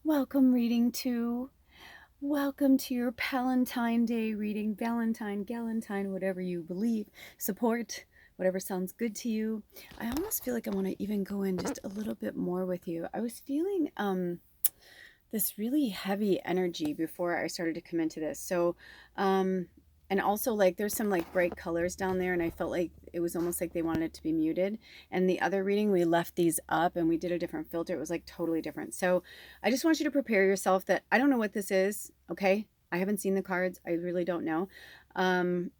Welcome reading to welcome to your Palentine Day reading. Valentine, Galentine, whatever you believe, support, whatever sounds good to you. I almost feel like I want to even go in just a little bit more with you. I was feeling this really heavy energy before I started to come into this. Um and also like there's some like bright colors down there and I felt like it was almost like they wanted it to be muted. And the other reading we left these up and we did a different filter. It was like totally different. So I just want you to prepare yourself that I don't know what this is, okay? I haven't seen the cards. I really don't know. Um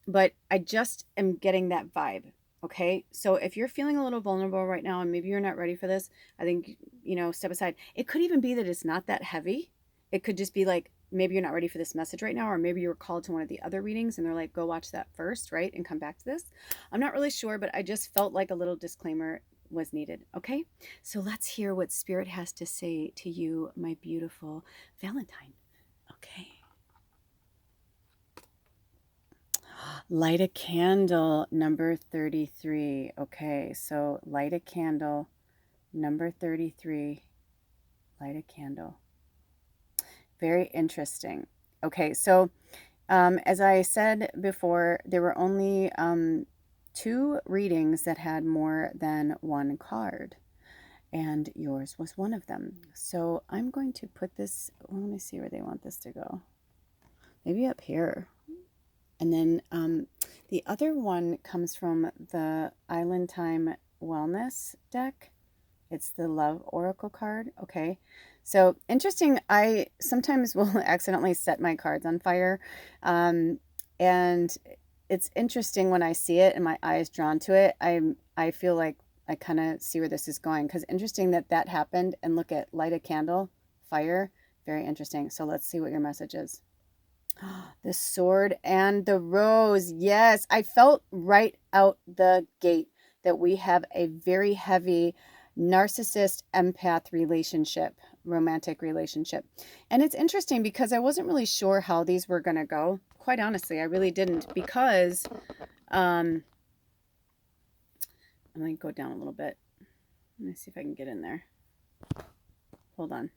but I just am getting that vibe. Okay. So if you're feeling a little vulnerable right now and maybe you're not ready for this, I think, step aside. It could even be that it's not that heavy. It could just be like, maybe you're not ready for this message right now, or maybe you were called to one of the other readings and they're like, go watch that first, right? And come back to this. I'm not really sure, but I just felt like a little disclaimer was needed. Okay. So let's hear what Spirit has to say to you, my beautiful Valentine. Okay. Light a candle, number 33. Okay, so light a candle, number 33. Light a candle. Very interesting. Okay, so as I said before, there were only two readings that had more than one card, and yours was one of them. So I'm going to put this, well, let me see where they want this to go. Maybe up here. And then the other one comes from the Island Time Wellness deck. It's the Love Oracle card. Okay. So interesting. I sometimes will accidentally set my cards on fire. And it's interesting when I see it and my eye is drawn to it. I feel like I kind of see where this is going because interesting that that happened. And look at light a candle, fire. Very interesting. So let's see what your message is. The sword and the rose. Yes, I felt right out the gate that we have a very heavy narcissist empath relationship, romantic relationship. And it's interesting because I wasn't really sure how these were going to go. Quite honestly, I really didn't because I'm going to go down a little bit. Let me see if I can get in there. Hold on.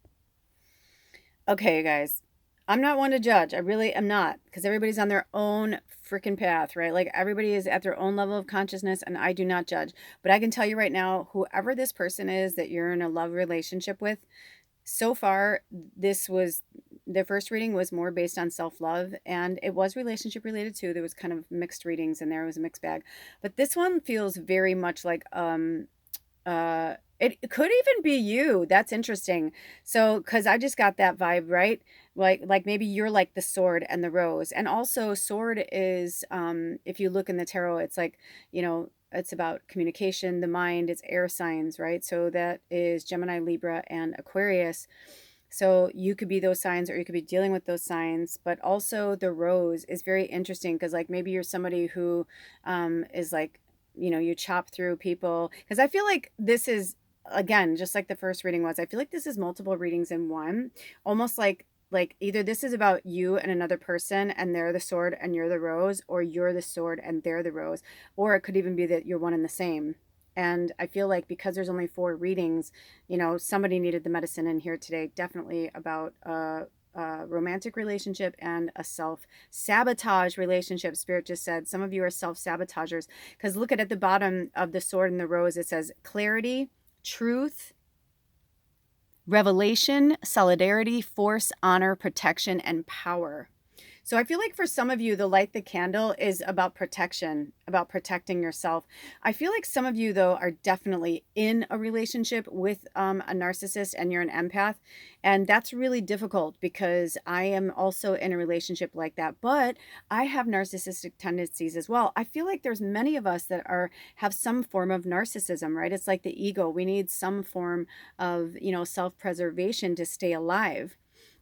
Okay, you guys. I'm not one to judge. I really am not because everybody's on their own freaking path, right? Like everybody is at their own level of consciousness and I do not judge. But I can tell you right now, whoever this person is that you're in a love relationship with, so far, this was the first reading was more based on self-love and it was relationship related too. There was kind of mixed readings and there was a mixed bag. But this one feels very much like it could even be you. That's interesting. So, because I just got that vibe, right? Like maybe you're like the sword and the rose. And also sword is if you look in the tarot, it's like, it's about communication, the mind, it's air signs, right? So that is Gemini, Libra, and Aquarius. So you could be those signs or you could be dealing with those signs, but also the rose is very interesting because like maybe you're somebody who is like, you chop through people because I feel like this is again just like the first reading was. I feel like this is multiple readings in one, almost like either this is about you and another person and they're the sword and you're the rose, or you're the sword and they're the rose, or it could even be that you're one and the same. And I feel like because there's only four readings, somebody needed the medicine in here today, definitely about a romantic relationship and a self-sabotage relationship. Spirit just said some of you are self-sabotagers because look at the bottom of the sword and the rose. It says clarity, truth, revelation, solidarity, force, honor, protection, and power. So I feel like for some of you, the light the candle is about protection, about protecting yourself. I feel like some of you, though, are definitely in a relationship with a narcissist and you're an empath. And that's really difficult because I am also in a relationship like that. But I have narcissistic tendencies as well. I feel like there's many of us that have some form of narcissism, right? It's like the ego. We need some form of, self-preservation to stay alive.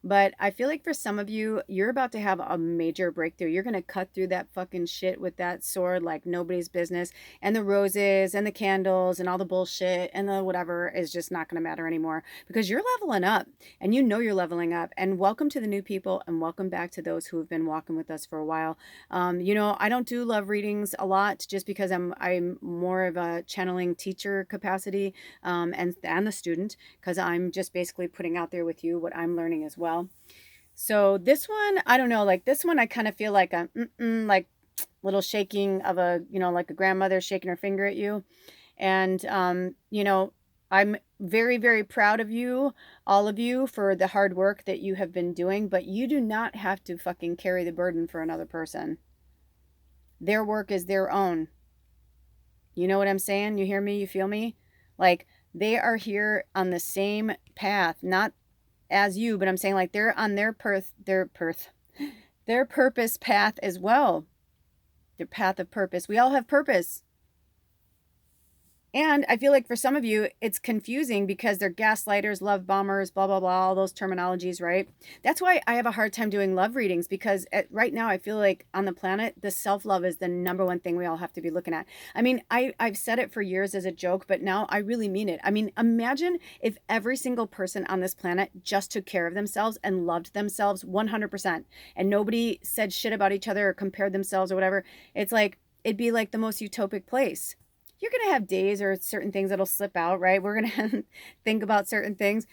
But I feel like for some of you, you're about to have a major breakthrough. You're going to cut through that fucking shit with that sword like nobody's business. And the roses and the candles and all the bullshit and the whatever is just not going to matter anymore because you're leveling up and you know you're leveling up. And welcome to the new people and welcome back to those who have been walking with us for a while. I don't do love readings a lot just because I'm more of a channeling teacher capacity and the student because I'm just basically putting out there with you what I'm learning as well. So this one, I don't know, like this one, I kind of feel like a like little shaking of a, like a grandmother shaking her finger at you. And, I'm very, very proud of you, all of you, for the hard work that you have been doing, but you do not have to fucking carry the burden for another person. Their work is their own. You know what I'm saying? You hear me? You feel me? Like they are here on the same path, not as you, but I'm saying like they're on their purpose path as well. Their path of purpose. We all have purpose. And I feel like for some of you, it's confusing because they're gaslighters, love bombers, blah, blah, blah, all those terminologies, right? That's why I have a hard time doing love readings because right now I feel like on the planet, the self-love is the number one thing we all have to be looking at. I mean, I've said it for years as a joke, but now I really mean it. I mean, imagine if every single person on this planet just took care of themselves and loved themselves 100% and nobody said shit about each other or compared themselves or whatever. It's like, it'd be like the most utopic place. You're going to have days or certain things that'll slip out, right? We're going to think about certain things.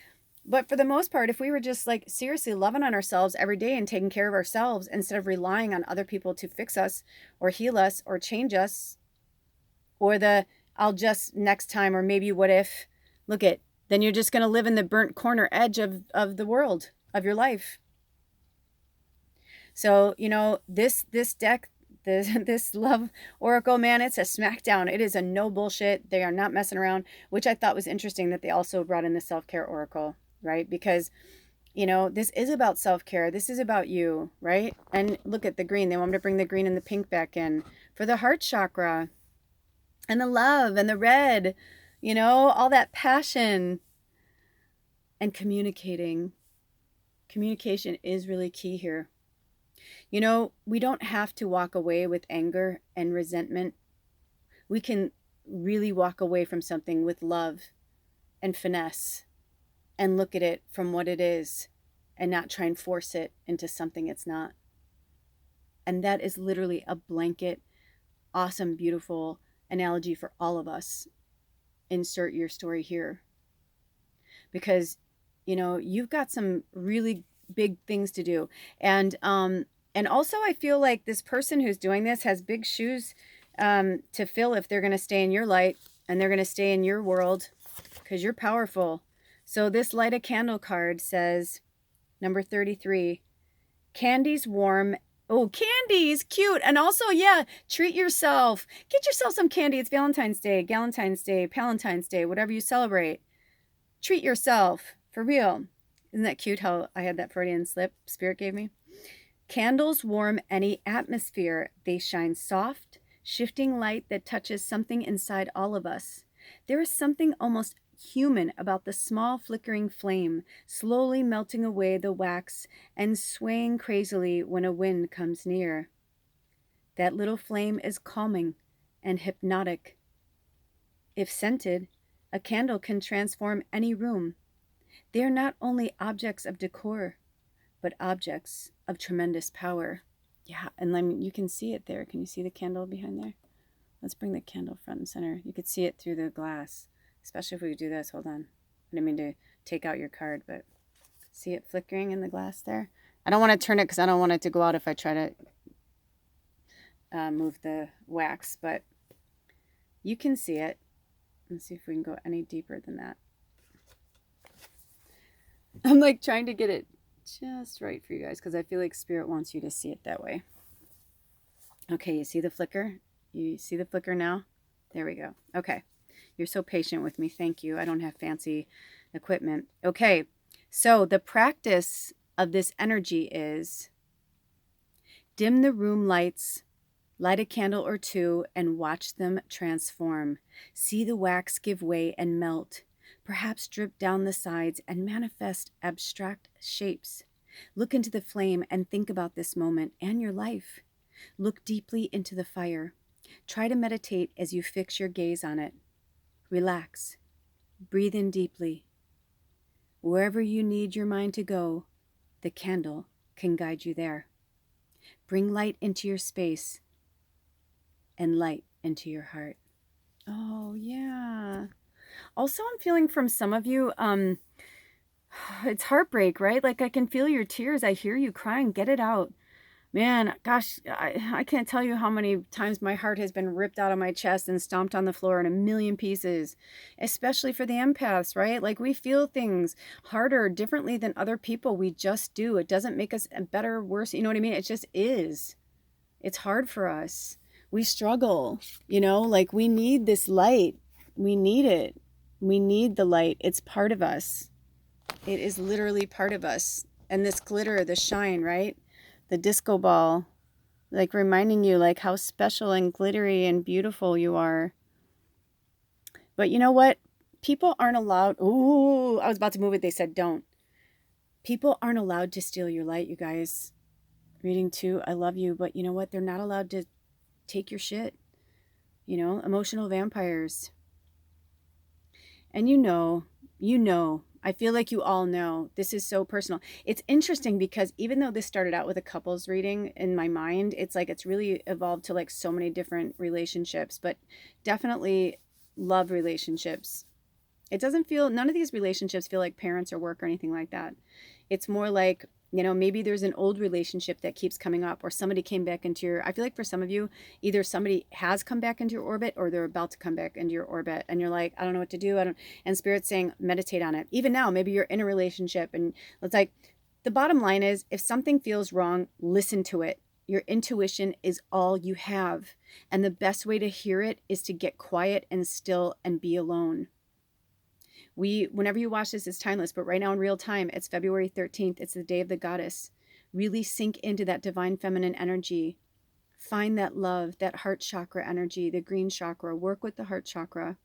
But for the most part, if we were just like seriously loving on ourselves every day and taking care of ourselves instead of relying on other people to fix us or heal us or change us, or the I'll just next time, or maybe what if, then you're just going to live in the burnt corner edge of the world, of your life. So, this deck, this love oracle, man, it's a smackdown. It is a no bullshit. They are not messing around, which I thought was interesting that they also brought in the self-care oracle, right? Because this is about self-care. This is about you, right? And look at the green. They want me to bring the green and the pink back in for the heart chakra and the love and the red, all that passion and communicating. Communication is really key here. We don't have to walk away with anger and resentment. We can really walk away from something with love and finesse and look at it from what it is and not try and force it into something it's not. And that is literally a blanket, awesome, beautiful analogy for all of us. Insert your story here. Because, you've got some really big things to do. And also, I feel like this person who's doing this has big shoes to fill if they're going to stay in your light and they're going to stay in your world because you're powerful. So this light a candle card says, number 33, candy's warm. Oh, candy's cute. And also, yeah, treat yourself. Get yourself some candy. It's Valentine's Day, Galentine's Day, Palentine's Day, whatever you celebrate. Treat yourself, for real. Isn't that cute how I had that Freudian slip Spirit gave me? Candles warm any atmosphere. They shine soft, shifting light that touches something inside all of us. There is something almost human about the small flickering flame, slowly melting away the wax and swaying crazily when a wind comes near. That little flame is calming and hypnotic. If scented, a candle can transform any room. They are not only objects of decor, but objects of tremendous power. Yeah, and you can see it there. Can you see the candle behind there? Let's bring the candle front and center. You could see it through the glass, especially if we do this. Hold on. I didn't mean to take out your card, but see it flickering in the glass there? I don't want to turn it because I don't want it to go out if I try to move the wax, but you can see it. Let's see if we can go any deeper than that. I'm like trying to get it just right for you guys because I feel like Spirit wants you to see it that way. Okay, you see the flicker? You see the flicker now? There we go. Okay. You're so patient with me. Thank you. I don't have fancy equipment. Okay. So the practice of this energy is dim the room lights, light a candle or two, and watch them transform. See the wax give way and melt, perhaps drip down the sides and manifest abstract shapes. Look into the flame and think about this moment and your life. Look deeply into the fire. Try to meditate as you fix your gaze on it. Relax. Breathe in deeply. Wherever you need your mind to go, the candle can guide you there. Bring light into your space and light into your heart. Oh, yeah. Also, I'm feeling from some of you, it's heartbreak, right? Like I can feel your tears. I hear you crying. Get it out. Man, gosh, I can't tell you how many times my heart has been ripped out of my chest and stomped on the floor in a million pieces, especially for the empaths, right? Like we feel things harder, differently than other people. We just do. It doesn't make us better or worse. You know what I mean? It just is. It's hard for us. We struggle, like we need this light. We need it. We need the light. It's part of us. It is literally part of us. And this glitter, the shine, right? The disco ball, like reminding you like how special and glittery and beautiful you are. But you know what? People aren't allowed. Ooh, I was about to move it. They said don't. People aren't allowed to steal your light, you guys. Reading 2, I love you. But you know what? They're not allowed to take your shit. Emotional vampires. And I feel like you all know this is so personal. It's interesting because even though this started out with a couples reading in my mind, it's like it's really evolved to like so many different relationships, but definitely love relationships. It doesn't feel, none of these relationships feel like parents or work or anything like that. It's more like, maybe there's an old relationship that keeps coming up, or somebody came back into your, I feel like for some of you, either somebody has come back into your orbit or they're about to come back into your orbit. And you're like, I don't know what to do. And Spirit's saying, meditate on it. Even now, maybe you're in a relationship and it's like, the bottom line is if something feels wrong, listen to it. Your intuition is all you have. And the best way to hear it is to get quiet and still and be alone. Whenever you watch this, it's timeless, but right now in real time, it's February 13th. It's the day of the goddess. Really sink into that divine feminine energy. Find that love, that heart chakra energy, the green chakra. Work with the heart chakra.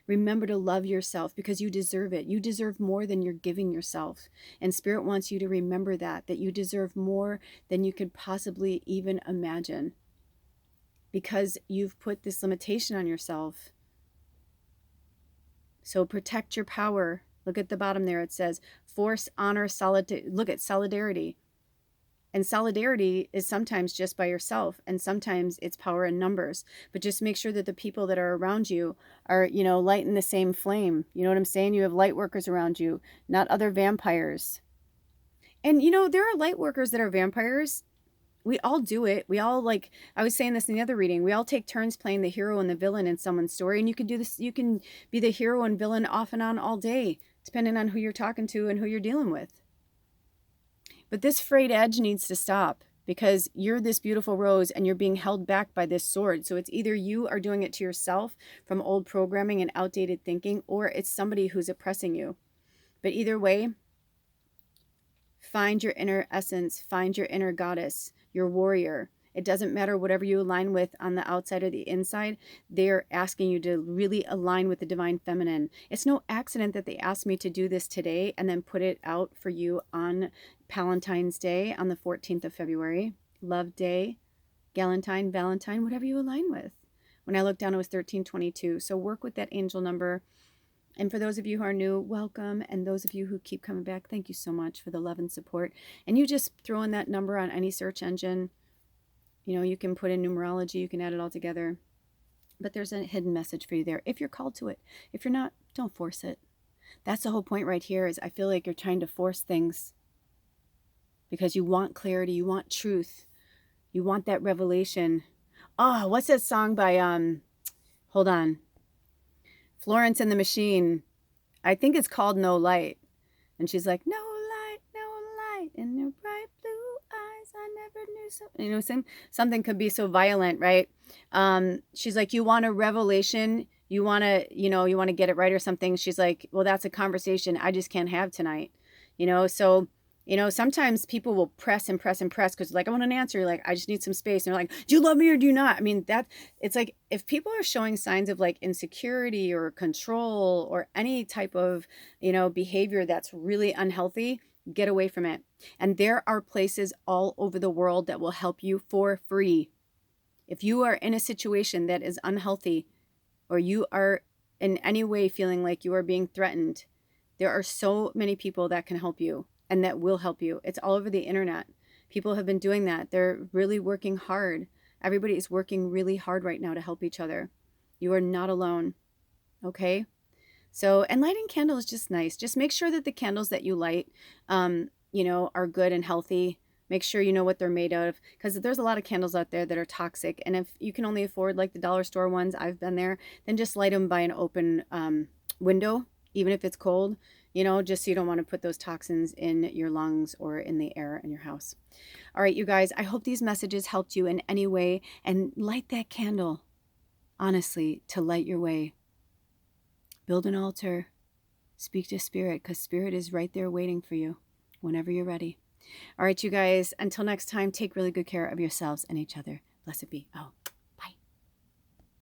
Remember to love yourself because you deserve it. You deserve more than you're giving yourself. And Spirit wants you to remember that you deserve more than you could possibly even imagine because you've put this limitation on yourself. So protect your power. Look at the bottom there. It says force, honor, look at solidarity. And solidarity is sometimes just by yourself, and sometimes it's power in numbers. But just make sure that the people that are around you are, lighting the same flame. You know what I'm saying? You have light workers around you, not other vampires. And, there are light workers that are vampires. We all do it. We all, like I was saying this in the other reading, we all take turns playing the hero and the villain in someone's story. And you can do this. You can be the hero and villain off and on all day, depending on who you're talking to and who you're dealing with. But this frayed edge needs to stop because you're this beautiful rose and you're being held back by this sword. So it's either you are doing it to yourself from old programming and outdated thinking, or it's somebody who's oppressing you. But either way, find your inner essence, find your inner goddess, your warrior. It doesn't matter whatever you align with on the outside or the inside. They're asking you to really align with the divine feminine. It's no accident that they asked me to do this today and then put it out for you on Valentine's Day on the 14th of February. Love Day, Galentine, Valentine, whatever you align with. When I looked down, it was 1322. So work with that angel number. And for those of you who are new, welcome. And those of you who keep coming back, thank you so much for the love and support. And you just throw in that number on any search engine. You can put in numerology, you can add it all together. But there's a hidden message for you there if you're called to it. If you're not, don't force it. That's the whole point right here is I feel like you're trying to force things because you want clarity, you want truth, you want that revelation. Oh, what's that song by, hold on. Florence and the Machine. I think it's called No Light. And she's like, no light in your bright blue eyes. I never knew so. Something could be so violent, right? She's like, you want a revelation? You want to get it right or something. She's like, well, that's a conversation I just can't have tonight. So sometimes people will press and press and press because like, I want an answer. You're like, I just need some space. And they're like, do you love me or do you not? I mean, it's like, if people are showing signs of like insecurity or control or any type of, behavior that's really unhealthy, Get away from it. And there are places all over the world that will help you for free. If you are in a situation that is unhealthy, or you are in any way feeling like you are being threatened, there are so many people that can help you and that will help you. It's all over the internet. People have been doing that. They're really working hard. Everybody is working really hard right now to help each other. You are not alone. Okay? So, and lighting candles is just nice. Just make sure that the candles that you light, are good and healthy. Make sure you know what they're made of, because there's a lot of candles out there that are toxic. And if you can only afford like the dollar store ones, I've been there, then just light them by an open window, even if it's cold, just so you don't want to put those toxins in your lungs or in the air in your house. All right, you guys, I hope these messages helped you in any way, and light that candle, honestly, to light your way. Build an altar. Speak to Spirit, because Spirit is right there waiting for you whenever you're ready. All right, you guys, until next time, take really good care of yourselves and each other. Blessed be. Oh.